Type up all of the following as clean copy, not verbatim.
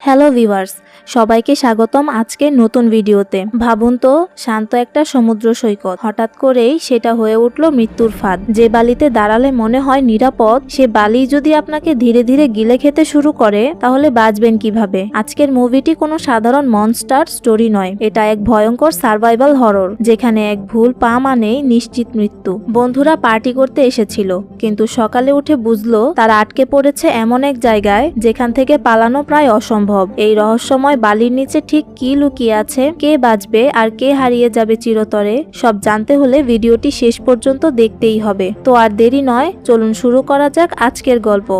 Hello viewers, সবাইকে স্বাগতম আজকের নতুন ভিডিওতে। ভাবুন তো, শান্ত একটা সমুদ্র সৈকত, হঠাৎ করেই সেটা হয়ে উঠল মৃত্যুর ফাঁদ। যে বালিতে দাঁড়ালে মনে হয় নিরাপদ, সে বালি যদি আপনাকে ধীরে ধীরে গিলে খেতে শুরু করে, তাহলে বাঁচবেন কিভাবে? আজকের মুভিটি কোনো সাধারণ মনস্টার স্টোরি নয়, এটা এক ভয়ঙ্কর সার্ভাইভাল হরর, যেখানে এক ভুল পা মানেই নিশ্চিত মৃত্যু। বন্ধুরা পার্টি করতে এসেছিল, কিন্তু সকালে উঠে বুঝলো তারা আটকে পড়েছে এমন এক জায়গায় যেখান থেকে পালানো প্রায় অসম্ভব। এই রহস্যময় বালির নিচে ঠিক কি লুকিয়ে আছে, কে বাঁচবে আর কে হারিয়ে যাবে চিরতরে, সব জানতে হলে ভিডিওটি শেষ পর্যন্ত দেখতেই হবে। তো আর দেরি নয়, চলুন শুরু করা যাক আজকের গল্প।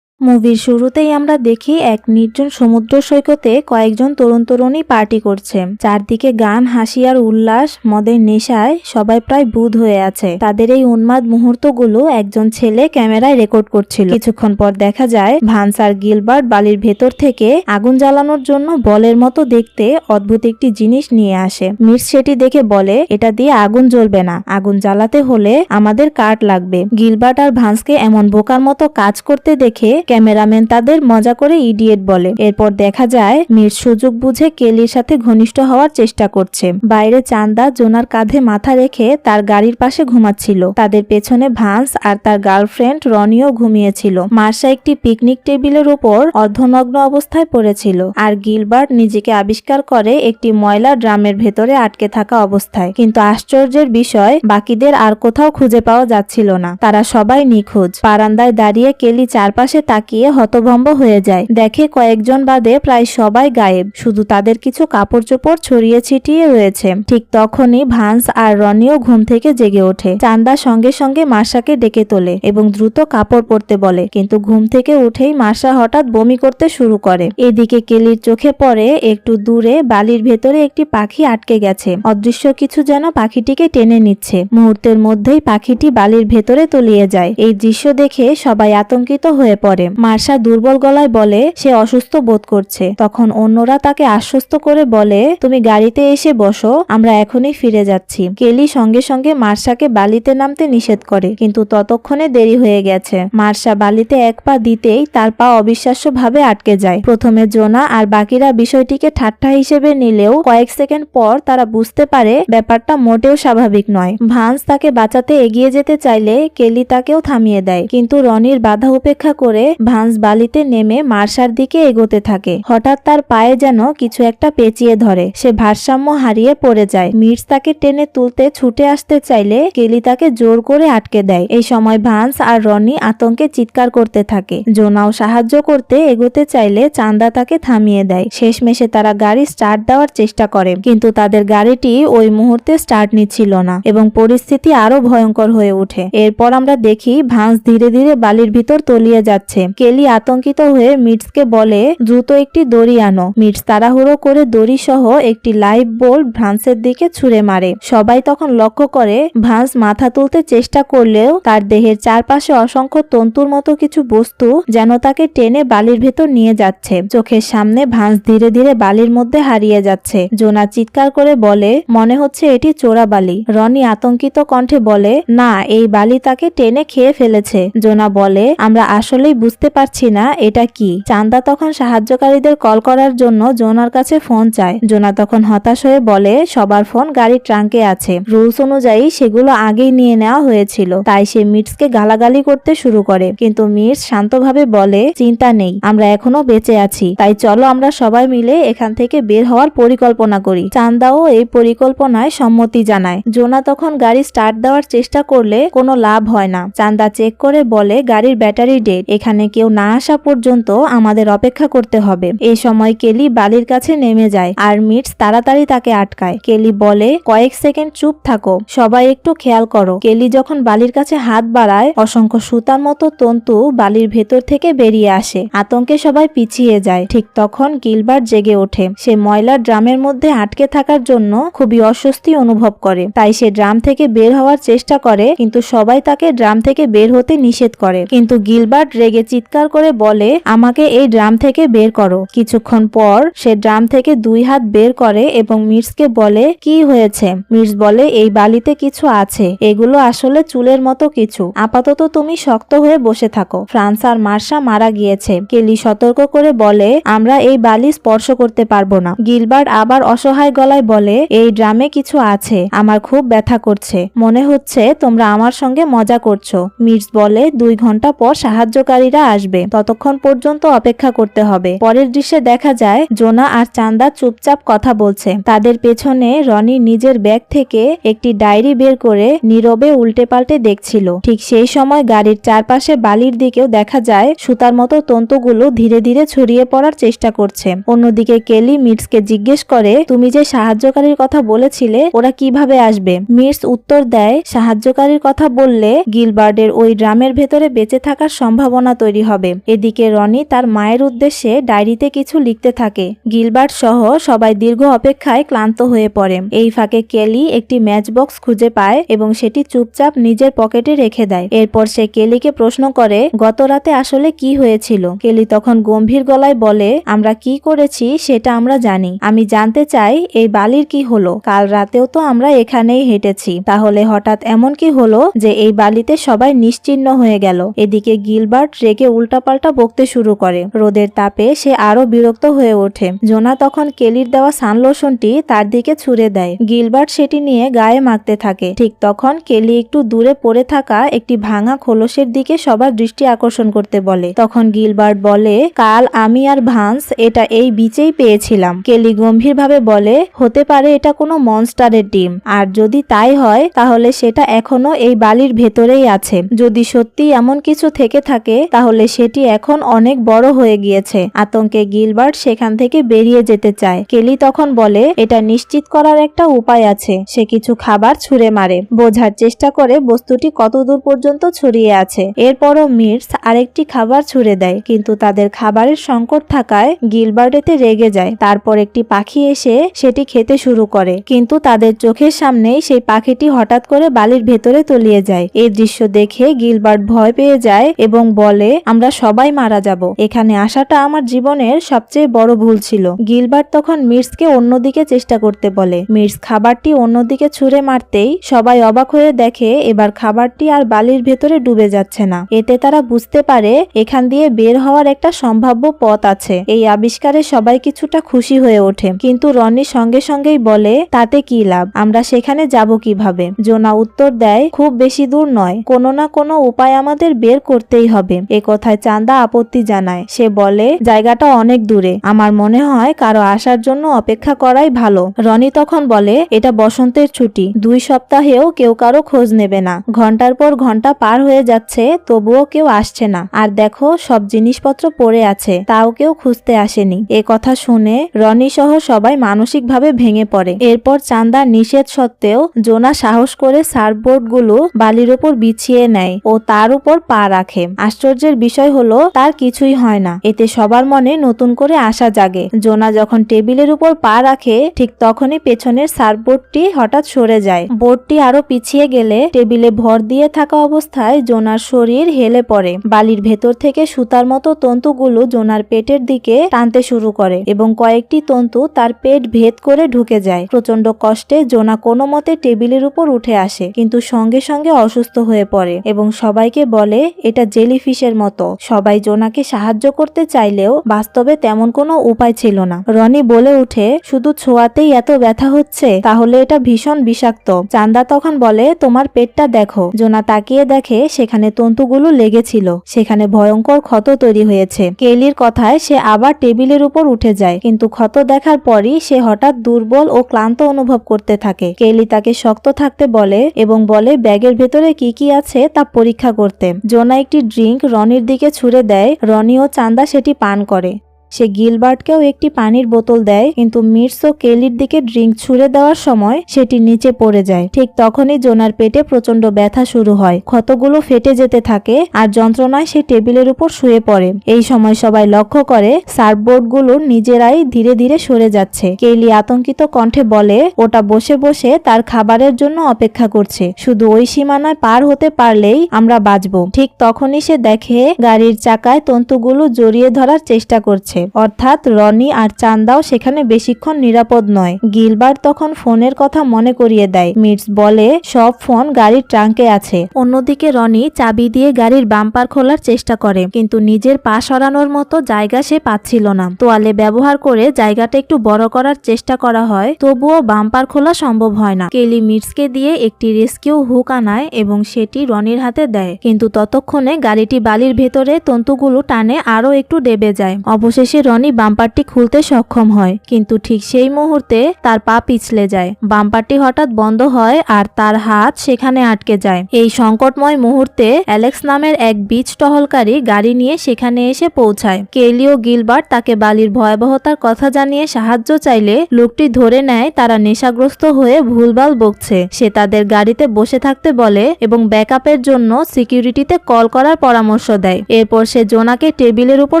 মুভির শুরুতেই আমরা দেখি এক নির্জন সমুদ্র সৈকতে কয়েকজন তরুণ তরুণী পার্টি করছে। চারদিকে গান, হাসি আর উল্লাস, মদের নেশায় সবাই প্রায় বুঁদ হয়ে আছে। তাদের এই উন্মাদ মুহূর্তগুলো একজন ছেলে ক্যামেরায় রেকর্ড করছিল। কিছুক্ষণ পর দেখা যায় ভান্স আর গিলবার্ট বালির ভেতর থেকে আগুন জ্বালানোর জন্য বলের মতো দেখতে অদ্ভুত একটি জিনিস নিয়ে আসে। মির্স সেটি দেখে বলে, এটা দিয়ে আগুন জ্বলবে না, আগুন জ্বালাতে হলে আমাদের কাঠ লাগবে। গিলবার্ট আর ভান্সকে এমন বোকার মতো কাজ করতে দেখে ক্যামেরাম্যান তাদের মজা করে ইডিয়েট বলে। এরপর দেখা যায় মির্স সুযোগ বুঝে কেলির সাথে ঘনিষ্ঠ হওয়ার চেষ্টা করছে। বাইরে চান্দা জোনার কাঁধে মাথা রেখে তার গাড়ির পাশে ঘুমাচ্ছিল। তাদের পেছনে ভান্স আর তার গার্লফ্রেন্ড রনিও ঘুমিয়েছিল। মার্শা একটি পিকনিক টেবিলের উপর অর্ধনগ্ন অবস্থায় পড়েছিল, আর গিলবার্ট নিজেকে আবিষ্কার করে একটি ময়লা ড্রামের ভেতরে আটকে থাকা অবস্থায়। কিন্তু আশ্চর্যের বিষয়, বাকিদের আর কোথাও খুঁজে পাওয়া যাচ্ছিল না। তারা সবাই নিখোঁজ। বারান্দায় দাঁড়িয়ে কেলি চারপাশে তাকিয়ে হতভম্ব হয়ে যায়। দেখে কয়েকজন বাদে প্রায় সবাই গায়েব, শুধু তাদের কিছু কাপড় চোপড় ছড়িয়ে ছিটিয়ে রয়েছে। ঠিক তখনই ভান্স আর রনিও ঘুম থেকে জেগে ওঠে। চান্দা সঙ্গে সঙ্গে মার্শাকে ডেকে তোলে এবং দ্রুত কাপড় পরতে বলে, কিন্তু ঘুম থেকে উঠেই মার্শা হঠাৎ বমি করতে শুরু করে। এদিকে কেলির চোখে পড়ে একটু দূরে বালির ভেতরে একটি পাখি আটকে গেছে। অদৃশ্য কিছু যেন পাখিটিকে টেনে নিচ্ছে। মুহূর্তের মধ্যেই পাখিটি বালির ভেতরে তলিয়ে যায়। এই দৃশ্য দেখে সবাই আতঙ্কিত হয়ে পড়ে। মার্শা দুর্বল গলায় বলে সে অসুস্থ বোধ করছে। তখন অন্যরা তাকে আশ্বস্ত করে বলে, তুমি গাড়িতে এসে বসো, আমরা এখনই ফিরে যাচ্ছি। কেলি সঙ্গে সঙ্গে মার্শাকে বালিতে নামতে নিষেধ করে, কিন্তু ততক্ষণে দেরি হয়ে গেছে। মার্শা বালিতে এক পা দিতেই তার পা অবিশ্বাস্যভাবে আটকে যায়। প্রথমে জোনা আর বাকিরা বিষয়টিকে ঠাট্টা হিসেবে নিলেও কয়েক সেকেন্ড পর তারা বুঝতে পারে ব্যাপারটা মোটেও স্বাভাবিক নয়। ভান্স তাকে বাঁচাতে এগিয়ে যেতে চাইলে কেলি তাকেও থামিয়ে দেয়, কিন্তু রনির বাধা উপেক্ষা করে ভান্স বালিতে নেমে মার্শার দিকে এগোতে থাকে। হঠাৎ তার পায়ে যেন কিছু একটা পেঁচিয়ে ধরে, সে ভারসাম্য হারিয়ে পড়ে যায়। মির্স তাকে টেনে তুলতে ছুটে আসতে চাইলে কেলি তাকে জোর করে আটকে দেয়। এই সময় ভান্স আর রনি আতঙ্কে চিৎকার করতে থাকে। জোনাও সাহায্য করতে এগোতে চাইলে চান্দা তাকে থামিয়ে দেয়। শেষমেশে তারা গাড়ি স্টার্ট দেওয়ার চেষ্টা করে, কিন্তু তাদের গাড়িটি ওই মুহূর্তে স্টার্ট নিচ্ছিল না এবং পরিস্থিতি আরো ভয়ঙ্কর হয়ে ওঠে। এরপর আমরা দেখি ভান্স ধীরে ধীরে বালির ভিতর তলিয়ে যাচ্ছে। কেলি আতঙ্কিত হয়ে মিটসকে বলে, দ্রুত একটি দড়ি আনো। মিটস তাড়াহুড়ো করে দড়ি সহ একটি লাইফ বোল্ট ভান্সের দিকে ছুঁড়ে মারে। সবাই তখন লক্ষ্য করে ভান্স মাথা তুলতে চেষ্টা করলেও তার দেহের চারপাশে অসংখ্য তন্তুর মতো কিছু বস্তু যেন তাকে টেনে বালির ভেতর নিয়ে যাচ্ছে। চোখের সামনে ভান্স ধীরে ধীরে বালির মধ্যে হারিয়ে যাচ্ছে। জোনা চিৎকার করে বলে, মনে হচ্ছে এটি চোরা বালি। রনি আতঙ্কিত কণ্ঠে বলে, না, এই বালি তাকে টেনে খেয়ে ফেলেছে। জোনা বলে, আমরা আসলেই বুঝতে পারছি না এটা কি। চান্দা তখন সাহায্যকারীদের কল করার জন্য জোনার কাছে ফোন চায়। জোনা তখন হতাশ হয়ে বলে, সবার ফোন গাড়ির ট্রাঙ্কে আছে, রুলস অনুযায়ী সেগুলো আগেই নিয়ে নেওয়া হয়েছিল। তাই সে মিটসকে গালাগালি করতে শুরু করে, কিন্তু মিটস শান্তভাবে বলে, চিন্তা নেই, আমরা এখনো বেঁচে আছি, তাই চলো আমরা সবাই মিলে এখান থেকে বের হওয়ার পরিকল্পনা করি। চান্দাও এই পরিকল্পনায় সম্মতি জানায়। জোনা তখন গাড়ি স্টার্ট দেওয়ার চেষ্টা করলে কোনো লাভ হয় না। চান্দা চেক করে বলে, গাড়ির ব্যাটারি ডেড, এখানে কেউ না আসা পর্যন্ত আমাদের অপেক্ষা করতে হবে। এই সময় কেলি বালির কাছে নেমে যায় আর মিটস তাড়াতাড়ি তাকে আটকায়। কেলি বলে, কয়েক সেকেন্ড চুপ থাকো, সবাই একটু খেয়াল করো। কেলি যখন বালির কাছে হাত বাড়ায়, অসংখ্য সুতার মতো তন্তু বালির ভেতর থেকে বেরিয়ে আসে। আতঙ্কে সবাই পিছিয়ে যায়। ঠিক তখন গিলবার্ট জেগে ওঠে। সে ময়লার ড্রামের মধ্যে আটকে থাকার জন্য খুবই অস্বস্তি অনুভব করে। তাই সে ড্রাম থেকে বের হওয়ার চেষ্টা করে, কিন্তু সবাই তাকে ড্রাম থেকে বের হতে নিষেধ করে। কিন্তু গিলবার্ট রেগে চিৎকার করে বলে, আমাকে এই ড্রাম থেকে বের করো। কিছুক্ষণ পর সে ড্রাম থেকে 2 হাত বের করে এবং মির্জকে বলে, কি হয়েছে? মির্জ বলে, এই বালিতে কিছু আছে, এগুলো আসলে চুলের মতো কিছু, আপাতত তুমি শক্ত হয়ে বসে থাকো। ফ্রান্স আর মার্শা মারা গিয়েছে। কেলি সতর্ক করে বলে, আমরা এই বালি স্পর্শ করতে পারবো না। গিলবার্ট আবার অসহায় গলায় বলে, এই ড্রামে কিছু আছে, আমার খুব ব্যথা করছে, মনে হচ্ছে তোমরা আমার সঙ্গে মজা করছো। মির্জ বলে, 2 ঘন্টা পর সাহায্যকারীরা আসবে, ততক্ষণ পর্যন্ত অপেক্ষা করতে হবে। পরের দৃশ্যে দেখা যায় জোনা আর চান্দা চুপচাপ কথা বলছে। তাদের পেছনে রনি নিজের ব্যাগ থেকে একটি ডায়েরি বের করে নীরবে উল্টে পাল্টে দেখছিল। ঠিক সেই সময় গাড়ির চারপাশে বালির দিকেও দেখা যায় সুতার মতো তন্তুগুলো ধীরে ধীরে ছড়িয়ে পড়ার চেষ্টা করছে। অন্যদিকে কেলি মির্জকে জিজ্ঞেস করে, তুমি যে সাহায্যকারীর কথা বলেছিলে ওরা কিভাবে আসবে? মির্জ উত্তর দেয়, সাহায্যকারীর কথা বললে গিলবার্টের ওই ড্রামের ভেতরে বেঁচে থাকার সম্ভাবনা তৈরি হবে। এদিকে রনি তার মায়ের উদ্দেশ্যে ডায়েরিতে কিছু লিখতে থাকে। গিলবার্ট সহ সবাই দীর্ঘ অপেক্ষায় ক্লান্ত হয়ে পড়ে। এই ফাঁকে কেলি একটি ম্যাচ বক্স খুঁজে পায় এবং সেটি চুপচাপ নিজের পকেটে রেখে দেয়। এরপর সে কেলিকে প্রশ্ন করে, গত রাতে আসলে কি হয়েছিল? কেলি তখন গম্ভীর গলায় বলে, আমরা কি করেছি সেটা আমরা জানি, আমি জানতে চাই এই বালির কি হলো। কাল রাতেও তো আমরা এখানেই হেঁটেছি, তাহলে হঠাৎ এমন কি হলো যে এই বালিতে সবাই নিশ্চিহ্ন হয়ে গেল? এদিকে গিলবার্ট রেগে উল্টাপাল্টা বকতে শুরু করে। রোদের তাপে সে আরো বিরক্ত হয়ে ওঠে। জোনা তখন কেলির দেওয়া সানলোশনটি তার দিকে ছুঁড়ে দেয়। গিলবার্ট সেটি নিয়ে গায়ে মাখতে থাকে। ঠিক তখন কেলি একটু দূরে পড়ে থাকা একটি ভাঙা খোলসের দিকে সবার দৃষ্টি আকর্ষণ করতে বলে। তখন গিলবার্ট বলে, কাল আমি আর ভান্স এটা এই বিচেই পেয়েছিলাম। কেলি গম্ভীরভাবে বলে, হতে পারে এটা কোনো মনস্টারের ডিম, আর যদি তাই হয় তাহলে সেটা এখনো এই বালির ভেতরেই আছে। যদি সত্যি এমন কিছু থেকে থাকে তাহলে সেটি এখন অনেক বড় হয়ে গিয়েছে। আতঙ্কে গিলবার্ট সেখান থেকে বেরিয়ে যেতে চায়। কেলি তখন বলে, এটা নিশ্চিত করার একটা উপায় আছে। সে কিছু খাবার ছুঁড়ে মারে, বোঝার চেষ্টা করে বস্তুটি কতদূর পর্যন্ত ছড়িয়ে আছে। এরপরও মির্জ আরেকটি খাবার ছুঁড়ে দেয়, কিন্তু তাদের খাবারের সংকট থাকায় গিলবার্ট এতে রেগে যায়। তারপর একটি পাখি এসে সেটি খেতে শুরু করে, কিন্তু তাদের চোখের সামনেই সেই পাখিটি হঠাৎ করে বালির ভেতরে তলিয়ে যায়। এই দৃশ্য দেখে গিলবার্ট ভয় পেয়ে যায় এবং বলে, আমরা সবাই মারা যাব, এখানে আসাটা আমার জীবনের সবচেয়ে বড় ভুল ছিল। গিলবার্ট তখন মির্জকে অন্যদিকে চেষ্টা করতে বলে। মির্জ খাবারটি অন্যদিকে ছুঁড়ে মারতেই সবাই অবাক হয়ে দেখে এবার খাবারটি আর বালির ভেতরে ডুবে যাচ্ছে না। এতে তারা বুঝতে পারে এখান দিয়ে বের হওয়ার একটা সম্ভাব্য পথ আছে। এই আবিষ্কারে সবাই কিছুটা খুশি হয়ে ওঠে, কিন্তু রনি সঙ্গে সঙ্গেই বলে, তাতে কি লাভ, আমরা সেখানে যাব কিভাবে? জোনা উত্তর দেয়, খুব বেশি দূর নয়, কোনো না কোনো উপায় আমাদের বের করতেই হবে। এ কথায় চান্দা আপত্তি জানায়। সে বলে, জায়গাটা অনেক দূরে, আমার মনে হয় কারো আসার জন্য অপেক্ষা করাই ভালো। রনি তখন বলে, এটা বসন্তের ছুটি, 2 সপ্তাহেও কেউ কারো খোঁজ নেবে না, ঘন্টার পর ঘন্টা পার হয়ে যাচ্ছে তবুও কেউ আসছে না, আর দেখো সব জিনিসপত্র পড়ে আছে, তাও কেউ খুঁজতে আসেনি। এ কথা শুনে রনি সহ সবাই মানসিকভাবে ভেঙে পড়ে। এরপর চান্দার নিষেধ সত্ত্বেও জোনা সাহস করে সার্ফবোর্ডগুলো বালির উপর বিছিয়ে নেয় ও তার উপর পা রাখে। আশ্চর্যের বিষয় হলো তার কিছুই হয় না। এতে সবার মনে নতুন করে আশা জাগে। জোনা যখন টেবিলের উপর পা রাখে ঠিক তখনই পেছনের সার্ফবোর্ডটি হঠাৎ সরে যায়। বোর্ডটি আরো পিছিয়ে গেলে টেবিলে ভর দিয়ে থাকা অবস্থায় জোনার শরীর হেলে পড়ে। বালির ভেতর থেকে সুতার মতো তন্তুগুলো জোনার পেটের দিকে টানতে শুরু করে এবং কয়েকটি তন্তু তার পেট ভেদ করে ঢুকে যায়। প্রচন্ড কষ্টে জোনা কোনো মতে টেবিলের উপর উঠে আসে, কিন্তু সঙ্গে সঙ্গে অসুস্থ হয়ে পড়ে এবং সবাইকে বলে এটা জেলিফিশের মতো। সবাই জোনাকে সাহায্য করতে চাইলেও বাস্তবে তেমন কোনো উপায় ছিল না। রনি বলে উঠে, শুধু ছোঁয়াতেই এত ব্যথা হচ্ছে, তাহলে এটা ভীষণ বিষাক্ত। চান্দা তখন বলে, তোমার পেটটা দেখো। জোনা তাকিয়ে দেখে সেখানে তন্তুগুলো লেগেছিল, সেখানে ভয়ঙ্কর ক্ষত তৈরি হয়েছে। কেলির কথায় সে আবার টেবিলের উপর উঠে যায়, কিন্তু ক্ষত দেখার পরই সে হঠাৎ দুর্বল ও ক্লান্ত অনুভব করতে থাকে। কেলি তাকে শক্ত থাকতে বলে এবং বলে ব্যাগের ভেতরে কি কি আছে তা পরীক্ষা করতে। জোনা একটি ড্রিঙ্ক রনির দিকে ছুঁড়ে দেয়, রনি ও চান্দা সেটি পান করে। সে গিলবার্টকেও একটি পানির বোতল দেয়, কিন্তু মিটস ও কেলির দিকে ড্রিঙ্ক ছুঁড়ে দেওয়ার সময় সেটি নিচে পড়ে যায়। ঠিক তখনই জোনার পেটে প্রচন্ড ব্যথা শুরু হয়, ক্ষতগুলো ফেটে যেতে থাকে আর যন্ত্রণায় সে টেবিলের উপর শুয়ে পড়ে। এই সময় সবাই লক্ষ্য করে সার্ফবোর্ডগুলো নিজেরাই ধীরে ধীরে সরে যাচ্ছে। কেলি আতঙ্কিত কণ্ঠে বলে ওটা বসে বসে তার খাবারের জন্য অপেক্ষা করছে, শুধু ওই সীমানায় পার হতে পারলেই আমরা বাঁচব। ঠিক তখনই সে দেখে গাড়ির চাকায় তন্তুগুলো জড়িয়ে ধরার চেষ্টা করছে, অর্থাৎ রনি আর চান্দাও সেখানে বেশিক্ষণ নিরাপদ নয়। গিলবার্ট তখন ফোনের কথা মনে করিয়ে দেয়। মিটস বলে সব ফোন গাড়ির ট্রাঙ্কে আছে। অন্যদিকে রনি চাবি দিয়ে গাড়ির বাম্পার খোলার চেষ্টা করে, কিন্তু নিজের পা সরানোর মতো জায়গা সে পাচ্ছিল না। তোয়ালে ব্যবহার করে জায়গাটা একটু বড় করার চেষ্টা করা হয়, তবুও বাম্পার খোলা সম্ভব হয় না। কেলি মিটসকে দিয়ে একটি রেস্কিউ হুক আনায় এবং সেটি রনির হাতে দেয়, কিন্তু ততক্ষণে গাড়িটি বালির ভেতরে তন্তুগুলো টানে আরো একটু ডেবে যায়। অবশেষে রনি বাম্পারটি খুলতে সক্ষম হয়, কিন্তু ঠিক সেই মুহূর্তে তার পা পিছলে যায়। বাম্পারটি হঠাৎ বন্ধ হয় আর তার হাত সেখানে আটকে যায়। এই সংকটময় মুহূর্তে অ্যালেক্স নামের এক বীজ টহলকারী গাড়ি নিয়ে সেখানে এসে পৌঁছায়। কেলি ও গিলবার্ট তাকে বালির ভয়াবহতার কথা জানিয়ে সাহায্য চাইলে লোকটি ধরে নেয় তারা নেশাগ্রস্ত হয়ে ভুলভাল বকছে। সে তাদের গাড়িতে বসে থাকতে বলে এবং ব্যাকআপের জন্য সিকিউরিটিতে কল করার পরামর্শ দেয়। এরপর সে জোনাকে টেবিলের উপর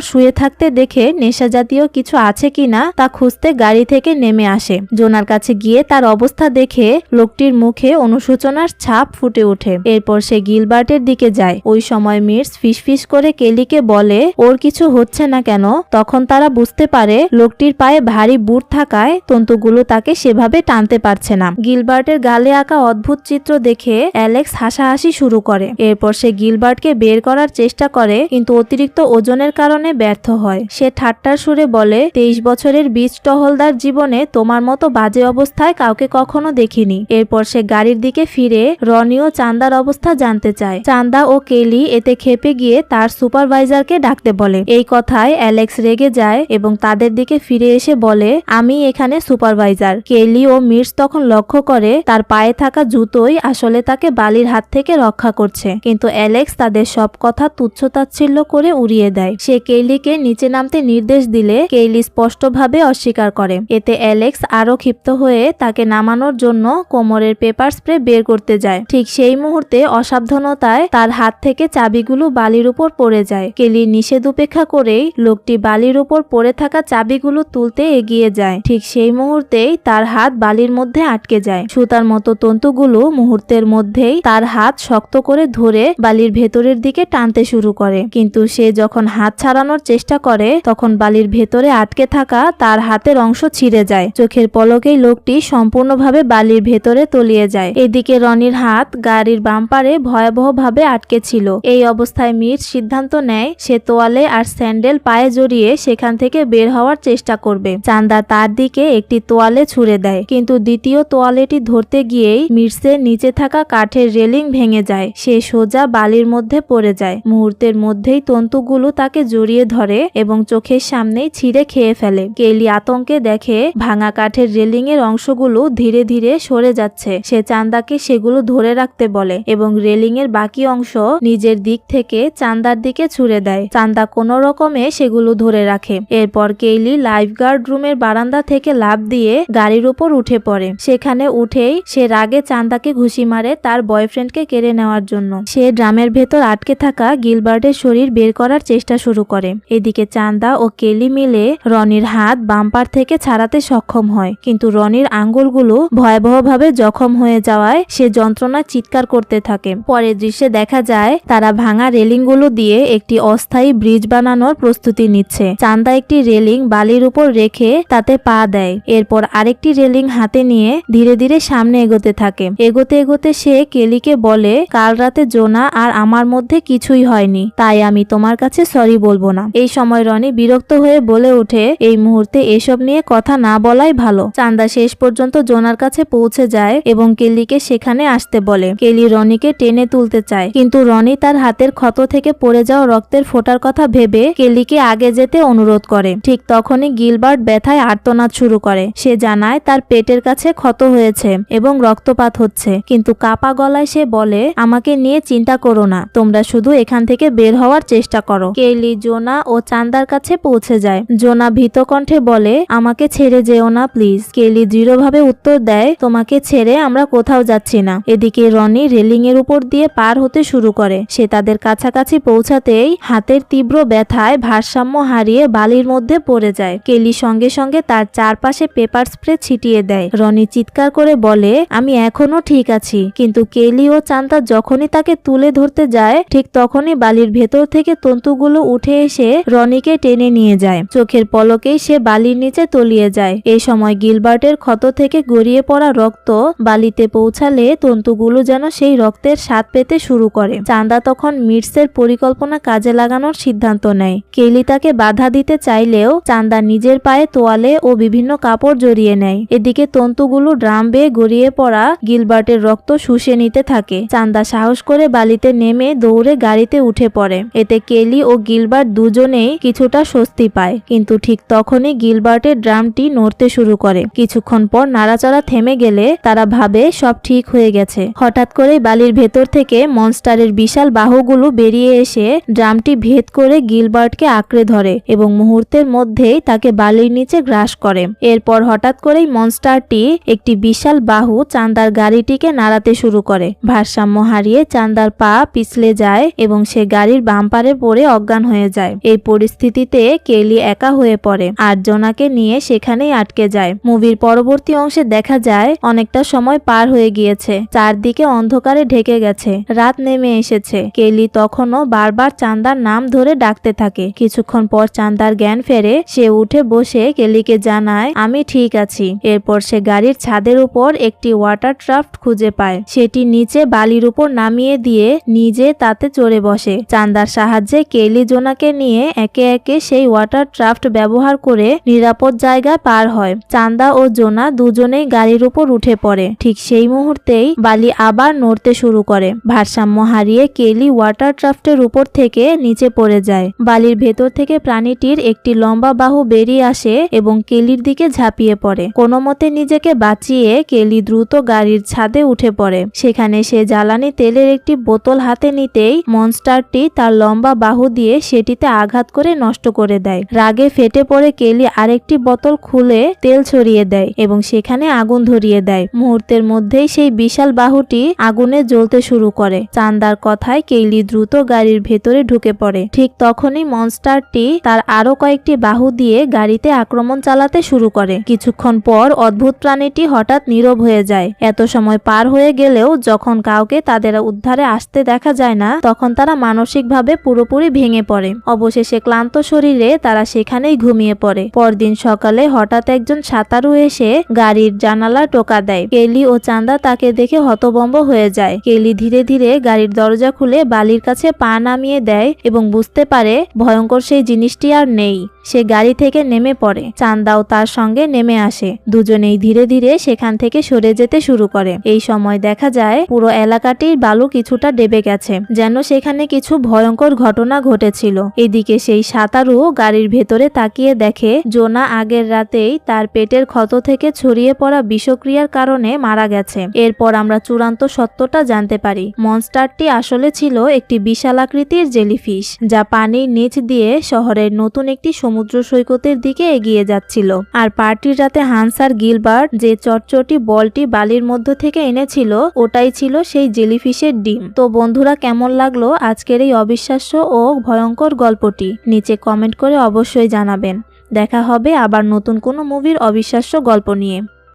শুয়ে থাকতে দেখে নেশা জাতীয় কিছু আছে কিনা তা খুঁজতে গাড়ি থেকে নেমে আসে। জোনার কাছে গিয়ে তার অবস্থা দেখে লোকটির মুখে অনুশোচনার ছাপ ফুটে ওঠে। এরপর সে গিলবার্টের দিকে যায়। ওই সময় মিটস ফিসফিস করে কেলিকে বলে ওর কিছু হচ্ছে না কেন। তখন তারা বুঝতে পারে লোকটির পায়ে ভারী বুট থাকায় তন্তুগুলো তাকে সেভাবে টানতে পারছে না। গিলবার্টের গালে আঁকা অদ্ভুত চিত্র দেখে অ্যালেক্স হাসাহাসি শুরু করে। এরপর সে গিলবার্টকে বের করার চেষ্টা করে, কিন্তু অতিরিক্ত ওজনের কারণে ব্যর্থ হয়। সে ঠাট্টার সুরে বলে 23 বছরের বীজ টহলদার জীবনে তোমার মতো বাজে অবস্থায় কাউকে কখনো দেখিনি। এরপর সে গাড়ির দিকে ফিরে রনি ও চান্দার অবস্থা জানতে চায়। চান্দা ও কেলি এতে ক্ষেপে গিয়ে তার সুপারভাইজারকে ডাকতে বলে। এই কথায় অ্যালেক্স রেগে যায় এবং তাদের দিকে ফিরে এসে বলে আমি এখানে সুপারভাইজার। কেলি ও মিটস তখন লক্ষ্য করে তার পায়ে থাকা জুতোই আসলে তাকে বালির হাত থেকে রক্ষা করছে, কিন্তু অ্যালেক্স তাদের সব কথা তুচ্ছতাচ্ছিল্য করে উড়িয়ে দেয়। সে কেইলিকে নিচে নামতে নির্দেশ দিলে কেইলি স্পষ্টভাবে অস্বীকার করে। এতে অ্যালেক্স আরো ক্ষিপ্ত হয়ে তাকে নামানোর জন্য কোমরের পেপার স্প্রে বের করতে যায়। ঠিক সেই মুহূর্তে অসাবধানতায় তার হাত থেকে চাবিগুলো বালির উপর পড়ে যায়। কেলি নিষেধ উপেক্ষা করেই লোকটি বালির উপর পড়ে থাকা চাবিগুলো তুলতে এগিয়ে যায়। ঠিক সেই মুহূর্তেই তার হাত বালির মধ্যে আটকে যায়। সুতার মতো তন্তুগুলো মুহূর্তের মধ্যেই তার হাত শক্ত করে ধরে বালির ভেতরের দিকে টানতে শুরু করে, কিন্তু সে যখন হাত ছাড়ানোর চেষ্টা করে তখন বালির ভেতরে আটকে থাকা তার হাতের অংশ ছিঁড়ে যায়। চোখের পলকেই লোকটি সম্পূর্ণভাবে বালির ভেতরে তলিয়ে যায়। এদিকে রনির হাত গাড়ির বাম্পারে ভয়াবহভাবে আটকে ছিল। এই অবস্থায় মিট সিদ্ধান্ত নেয় সে তোয়ালে আর স্যান্ডেল পায়ে জড়িয়ে সেখান থেকে বের হওয়ার চেষ্টা করবে। চান্দা তার দিকে একটি তোয়ালে ছুঁড়ে দেয়, কিন্তু দ্বিতীয় তোয়ালেটি ধরতে গিয়েই মিটসের নিচে থাকা কাঠের রেলিং ভেঙে যায়। সে সোজা বালির মধ্যে পড়ে যায়। মুহূর্তের মধ্যেই তন্তুগুলো তাকে জড়িয়ে ধরে এবং চোখের সামনেই ছিঁড়ে খেয়ে ফেলে। কেলি আতঙ্কে দেখে ভাঙা কাঠের রেলিং এর অংশগুলো ধীরে ধীরে সরে যাচ্ছে। সে চান্দাকে সেগুলো ধরে রাখতে বলে এবং রেলিং এর বাকি অংশ নিজের দিক থেকে চান্দার দিকে ছুঁড়ে দেয়। চান্দা কোনো রকমে সেগুলো ধরে রাখে। এরপর কেইলি লাইফগার্ড রুমের বারান্দা থেকে লাফ দিয়ে গাড়ির উপর উঠে পড়ে। সেখানে উঠেই সে রাগে চান্দাকে ঘুষি মারে তার বয়ফ্রেন্ডকে কেড়ে নেওয়ার জন্য। সে ড্রামের ভেতর আটকে থাকা গিলবার্টের শরীর বের করার চেষ্টা শুরু করে। এদিকে চান্দা ও কেলি মিলে রনির হাত বাম্পার থেকে ছাড়াতে সক্ষম হয়, কিন্তু রনির আঙ্গুলগুলো ভয়াবহভাবে জখম হয়ে যাওয়ায় সে যন্ত্রণা চিৎকার করতে থাকে। পরের দৃশ্যে দেখা যায় তারা ভাঙা রেলিংগুলো দিয়ে একটি অস্থায়ী ব্রিজ বানানোর প্রস্তুতি নিচ্ছে। চান্দা একটি রেলিং বালির উপর রেখে তাতে পা দেয়। এরপর আরেকটি রেলিং হাতে নিয়ে ধীরে ধীরে সামনে এগোতে থাকে। এগোতে এগোতে সে কেলিকে বলে কাল রাতে জোনা আর আমার মধ্যে কিছুই হয়নি, তাই আমি তোমার কাছে সরি বলবো না। এই সময় রনি বিরক্ত হয়ে বলে ওঠে এই মুহূর্তে এসব নিয়ে কথা না বলাই ভালো। চান্দা শেষ পর্যন্ত জোনার কাছে পৌঁছে যায় এবং কেলিকে সেখানে আসতে বলে। কেলি রনিকে টেনে তুলতে চায়, কিন্তু রনি তার হাতের ক্ষত থেকে পড়ে যাওয়া রক্তের ফোঁটার কথা ভেবে কেলিকে আগে যেতে অনুরোধ করে। ঠিক তখনই গিলবার্ট ব্যথায় আর্তনাদ শুরু করে। সে জানায় তার পেটের কাছে ক্ষত হয়েছে এবং রক্তপাত হচ্ছে, কিন্তু কাপা গলায় সে বলে আমাকে নিয়ে চিন্তা করো না, তোমরা শুধু এখান থেকে বের হওয়ার চেষ্টা করো। কেলি, জোনা ও চান্দার কাছে পৌঁছে যায়। জোনা ভীত কণ্ঠে বলে, আমাকে ছেড়ে যেও না প্লিজ। কেলি দৃঢ়ভাবে উত্তর দেয়, তোমাকে ছেড়ে আমরা কোথাও যাচ্ছি না। এদিকে রনি রেলিং এর উপর দিয়ে পার হতে শুরু করে। সে তাদের কাছাকাছি পৌঁছাতেই হাতের তীব্র ব্যথায় ভারসাম্য হারিয়ে বালির মধ্যে পড়ে যায়। কেলি সঙ্গে সঙ্গে তার চারপাশে পেপার স্প্রে ছিটিয়ে দেয়। রনি চিৎকার করে বলে, আমি এখনো ঠিক আছি। কিন্তু কেলি ও চান্দা যখনই তাকে তুলে ধরতে যায় ঠিক তখনই বালির ভেতর থেকে তন্তুগুলো উঠে এসে রনিকে টেনে নিয়ে যায়। চোখের পলকেই সে বালির নিচে তলিয়ে যায়। এই সময় গিলবার্টের ক্ষত থেকে গড়িয়ে পড়া রক্ত বালিতে পৌঁছালে তন্তুগুলো যেন সেই রক্তের স্বাদ পেতে শুরু করে। চান্দা তখন মিটসের পরিকল্পনা কাজে লাগানোর সিদ্ধান্ত নেয়। কেলি তাকে বাধা দিতে চাইলেও চান্দা নিজের পায়ে তোয়ালে ও বিভিন্ন কাপড় জড়িয়ে নেয়। এদিকে তন্তুগুলো ড্রাম বেয়ে গড়িয়ে পড়া গিলবার্টের রক্ত শুষে নিতে থাকে। চান্দা সাহস করে বালিতে নেমে দৌড়ে গাড়িতে উঠে পড়ে। এতে কেলি ও গিলবার্ট দুজনেই কিছুটা স্বস্তি পায়। কিন্তু ঠিক তখনই গিলবার্টের ড্রামটি নড়তে শুরু করে। কিছুক্ষণ পর নাড়াচাড়া থেমে গেলে তারা ভাবে সব ঠিক হয়ে গেছে। হঠাৎ করে বালির ভেতর থেকে মনস্টারের বিশাল বাহুগুলো বেরিয়ে এসে ড্রামটি ভেদ করে গিলবার্টকে আঁকড়ে ধরে এবং মুহূর্তের মধ্যেই তাকে বালির নিচে গ্রাস করে। এরপর হঠাৎ করেই মনস্টারটি একটি বিশাল বাহু চান্দার গাড়িটিকে নাড়াতে শুরু করে। ভারসাম্য হারিয়ে চান্দার পা পিছলে যায় এবং সে গাড়ির বাম্পারে পড়ে অজ্ঞান হয়ে যায়। এই পরিস্থিতিতে কেলি একা হয়ে পড়ে আর জোনাকে নিয়ে সেখানেই আটকে যায়। মুভির পরবর্তী অংশে দেখা যায় অনেকটা সময় পার হয়ে গিয়েছে। চারদিকে অন্ধকারে ঢেকে গেছে। রাত নেমে এসেছে। কেলি তখনও বারবার চান্দার নাম ধরে ডাকতে থাকে। কিছুক্ষণ পর চান্দার জ্ঞান ফেরে। সে উঠে বসে কেলিকে জানায়, আমি ঠিক আছি। এরপর সে গাড়ির ছাদের উপর একটি ওয়াটার ট্রাফট খুঁজে পায়। সেটি নিচে বালির উপর নামিয়ে দিয়ে নিজে তাতে চড়ে বসে। চান্দার সাহায্যে কেলি জোনাকে নিয়ে একে একে সেই ওয়াটার ট্রাফট ব্যবহার করে নিরাপদ জায়গায় পার হয়। চান্দা ও জোনা দুজনেই গাড়ির উপর উঠে পড়ে। ঠিক সেই মুহূর্তেই বালি আবার নড়তে শুরু করে। ভারসাম্য হারিয়ে কেলি ওয়াটার ট্রাফটের উপর থেকে নিচে পড়ে যায়। বালির ভেতর থেকে প্রাণীটির একটি লম্বা বাহু বেরিয়ে আসে এবং কেলির দিকে ঝাঁপিয়ে পড়ে। কোনো মতে নিজেকে বাঁচিয়ে কেলি দ্রুত গাড়ির ছাদে উঠে পড়ে। সেখানে সে জ্বালানি তেলের একটি বোতল হাতে নিতেই মনস্টারটি তার লম্বা বাহু দিয়ে সেটিতে আঘাত করে নষ্ট করে দেয়। রাগে ফেটে পড়ে কেলি আরেকটি বোতল খুলে তেল ছড়িয়ে দেয় এবং সেখানে আগুন ধরিয়ে দেয়। মুহূর্তের মধ্যেই সেই বিশাল বাহুটি আগুনে জ্বলতে শুরু করে। চান্দার কথায় কেলি দ্রুত গাড়ির ভেতরে ঢুকে পড়ে। ঠিক তখনই মনস্টারটি তার আরো কয়েকটি বাহু দিয়ে গাড়িতে আক্রমণ চালাতে শুরু করে। কিছুক্ষণ পর অদ্ভুত প্রাণীটি হঠাৎ নীরব হয়ে যায়। এত সময় পার হয়ে গেলেও যখন কাউকে তাদের উদ্ধারে আসতে দেখা যায় না তখন তারা মানসিকভাবে পুরোপুরি ভেঙে পড়ে। অবশেষে ক্লান্ত শরীরে তারা সেখানেই ঘুমিয়ে পড়ে। পরদিন সকালে হঠাৎ একজন সাঁতারু এসে গাড়ির জানালা টোকা দেয়। কেলি ও চান্দা তাকে দেখে হতভম্ব হয়ে যায়। কেলি ধীরে ধীরে গাড়ির দরজা খুলে বালির কাছে পা নামিয়ে দেয় এবং বুঝতে পারে ভয়ঙ্কর সেই জিনিসটি আর নেই। সে গাড়ি থেকে নেমে পড়ে। চান্দাও তার সঙ্গে নেমে আসে। দুজনেই ধীরে ধীরে সেখান থেকে সরে যেতে শুরু করে। এই সময় দেখা যায় পুরো এলাকাটির বালু কিছুটা ডেবে গেছে, যেন সেখানে কিছু ভয়ঙ্কর ঘটনা ঘটেছিল। এদিকে সেই সাঁতারু গাড়ির ভেতরে তাকিয়ে দেখে জোনা আগের রাতেই তার পেটের ক্ষত থেকে ছড়িয়ে পড়া বিষক্রিয়ার কারণে মারা গেছে। এরপর আমরা চূড়ান্ত সত্যটা জানতে পারি। মনস্টারটি আসলে ছিল একটি বিশাল আকৃতির জেলিফিশ, যা পানির নিচ দিয়ে শহরের নতুন একটি সমুদ্র সৈকতের দিকে এগিয়ে যাচ্ছিল। আর পার্টির রাতে হান্স আর গিলবার্ট যে চটচটি বলটি বালির মধ্য থেকে এনেছিল ওটাই ছিল সেই জেলিফিশের ডিম। তো বন্ধুরা, কেমন লাগলো আজকের এই অবিশ্বাস্য ও ভয়ঙ্কর গল্পটি? নিচে কমেন্ট করে অবশ্যই জানাবেন। দেখা হবে আবার নতুন কোনো মুভির অবিশ্বাস্য গল্প নিয়ে।